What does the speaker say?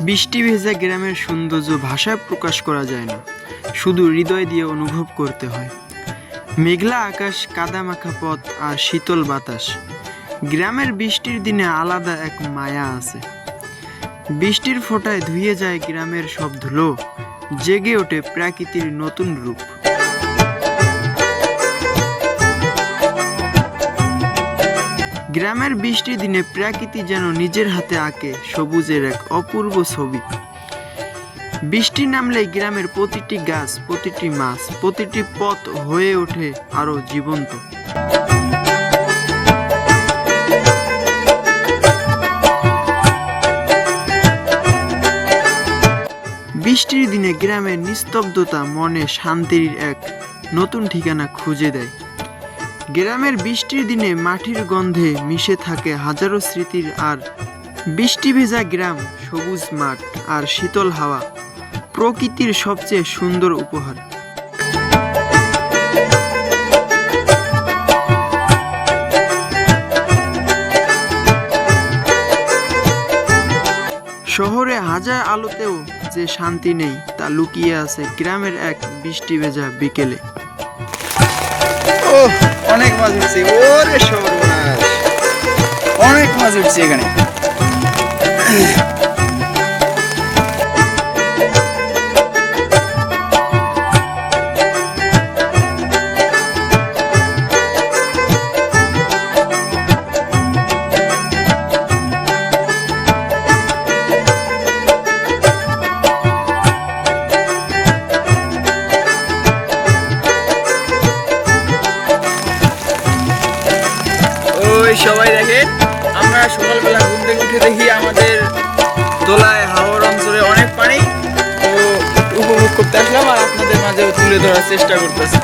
বৃষ্টি ভেজা গ্রামের সৌন্দর্য ভাষায় প্রকাশ করা যায় না, শুধু হৃদয় দিয়ে অনুভব করতে হয়। মেঘলা আকাশ, কাদামাখা পথ আর শীতল বাতাস। গ্রামের বৃষ্টির দিনে আলাদা এক মায়া আছে। বৃষ্টির ফোঁটায় ধুয়ে যায় গ্রামের সব ধুলো, জেগে ওঠে প্রকৃতির নতুন রূপ। গ্রামের বৃষ্টির দিনে প্রকৃতি যেন নিজের হাতে আঁকে সবুজের এক অপূর্ব ছবি। বৃষ্টি নামলে গ্রামের প্রতিটি গাছ, প্রতিটি মাছ, প্রতিটি পথ হয়ে ওঠে আরো জীবন্ত। বৃষ্টির দিনে গ্রামের নিস্তব্ধতা মনে শান্তির এক নতুন ঠিকানা খুঁজে দেয়। গ্রামের বৃষ্টির দিনে মাটির গন্ধে মিশে থাকে হাজারো স্মৃতির, আর বৃষ্টি ভেজা গ্রাম, সবুজ মাঠ আর শীতল হাওয়া প্রকৃতির সবচেয়ে সুন্দর উপহার। শহরে হাজার আলোতেও যে শান্তি নেই, তা লুকিয়ে আছে গ্রামের এক বৃষ্টি ভেজা বিকেলে। অনেক মাছ উঠছে, ওরে সর্বনাশ, অনেক মাছ উঠছে এখানে। সবাই দেখেন, আমরা সকালবেলা ঘুম থেকে উঠে দেখি আমাদের দোলায় হাওড় অঞ্চলে অনেক পানি, তো উপভোগ করতে আসলাম আর আপনাদের মাঝে তুলে ধরার চেষ্টা করতেছি।